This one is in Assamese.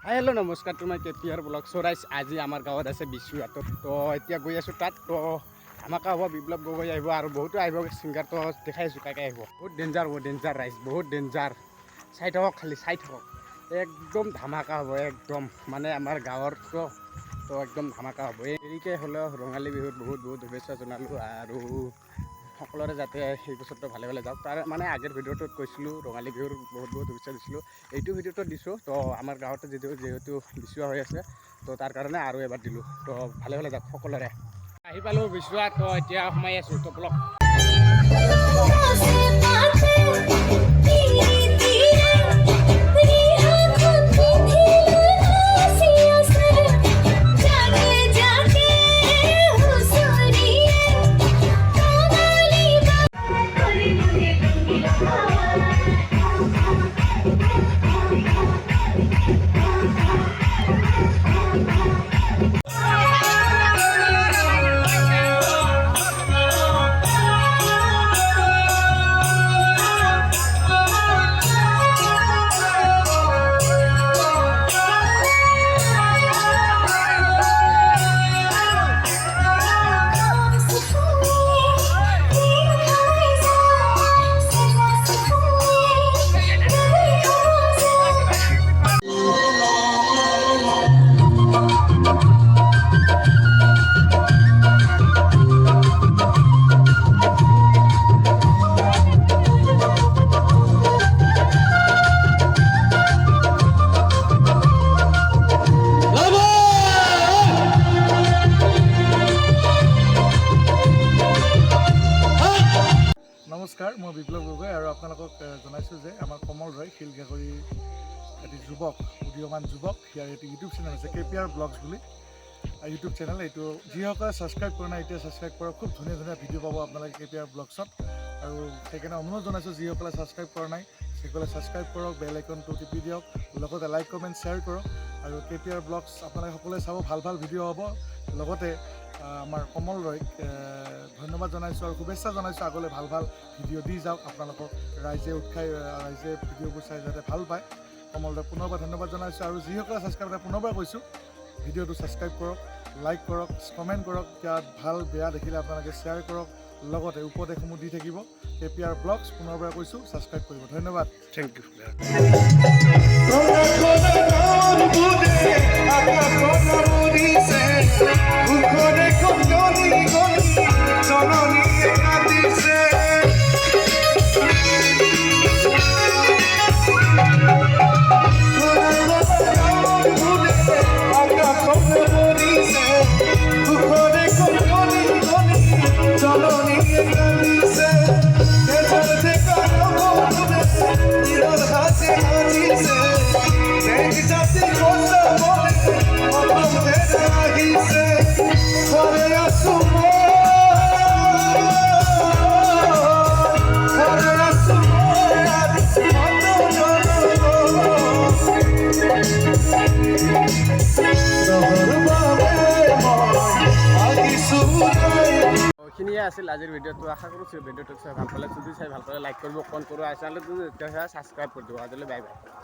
হাই হেল্ল' নমস্কাৰ, তোমাৰ কেপিয়াৰ ব্লগ চৰাইজ। আজি আমাৰ গাঁৱত আছে বিশ্বনাথত, তো এতিয়া গৈ আছোঁ তাত। তো ধামাকা হ'ব, বিপ্লৱ গগৈ আহিব আৰু বহুতো আহিব ছিংগাৰ। তো দেখাই আছোঁ কাকে আহিব। বহুত ডেঞ্জাৰ হ'ব, ডেঞ্জাৰ ৰাইজ, বহুত ডেঞ্জাৰ। চাই থাকক, খালি চাই থাকক, একদম ধামাকা হ'ব একদম। মানে আমাৰ গাঁৱৰতো তো একদম ধামাকা হ'ব। দেৰিকৈ হ'লেও ৰঙালী বিহুত বহুত বহুত শুভেচ্ছা জনালোঁ আৰু সকলোৰে যাতে সেই বছৰটো ভালে ভালে যাওক। তাৰ মানে আগৰ ভিডিঅ'টোত কৈছিলোঁ ৰঙালী বিহুৰ বহুত বহুত শুভেচ্ছা দিছিলোঁ, এইটো ভিডিঅ'টো দিছোঁ। তো আমাৰ গাঁৱতে যিহেতু বিচুৱা হৈ আছে, তো তাৰ কাৰণে আৰু এবাৰ দিলোঁ। তো ভালে ভালে যাওক সকলোৰে। আহি পালোঁ বিচুৱা, তো এতিয়া সোমাই আছোঁ। তো ব্লগ নমস্কাৰ, মই বিপ্লৱ গগৈ আৰু আপোনালোকক জনাইছোঁ যে আমাৰ কমল ৰয় শিলঘাগৰিৰ এটি যুৱক, উদীয়মান যুৱক। ইয়াৰ এটি ইউটিউব চেনেল আছে কেপিয়াৰ ব্লগছ বুলি ইউটিউব চেনেল। এইটো যিসকলে ছাবস্ক্ৰাইব কৰা নাই এতিয়া ছাবস্ক্ৰাইব কৰক। খুব ধুনীয়া ধুনীয়া ভিডিঅ' পাব আপোনালোকে কেপিয়াৰ ব্লগছত। আৰু সেইকাৰণে অনুৰোধ জনাইছোঁ যিসকলে ছাবস্ক্ৰাইব কৰা নাই সেইসকলে ছাবস্ক্ৰাইব কৰক, বেল আইকনটো টিপি দিয়ক, লগতে লাইক কমেণ্ট শ্বেয়াৰ কৰক। আৰু কেপিয়াৰ ব্লগছ আপোনালোকে সকলোৱে চাব, ভাল ভাল ভিডিঅ' হ'ব। লগতে আমাৰ কমল ৰয়ক ধন্যবাদ জনাইছোঁ আৰু শুভেচ্ছা জনাইছোঁ। আগলৈ ভাল ভাল ভিডিঅ' দি যাওক, আপোনালোকক ৰাইজে ভিডিঅ'বোৰ চাই যাতে ভাল পায়। কমল ৰয়ক পুনৰবাৰ ধন্যবাদ জনাইছোঁ। আৰু যিসকলে ছাবস্ক্ৰাইব কৰে পুনৰবাৰ কৈছোঁ, ভিডিঅ'টো ছাবস্ক্ৰাইব কৰক, লাইক কৰক, কমেণ্ট কৰক, ইয়াত ভাল বেয়া দেখিলে আপোনালোকে শ্বেয়াৰ কৰক। লগতে উপদেশসমূহ দি থাকিব। কেপিয়াৰ ব্লগছ পুনৰবাৰ কৈছোঁ, ছাবস্ক্ৰাইব কৰিব। ধন্যবাদ, থেংক ইউ। এইখিনিয়ে আছিল আজিৰ ভিডিঅ'টো। আশা কৰিছোঁ ভিডিঅ'টো চাই ভাল পালে, যদি চাই ভাল পালে লাইক কৰিব, কমেণ্ট কৰিব, চেনেলটো ছাবস্ক্ৰাইব কৰি দিব। আজিলৈ বাই বাই।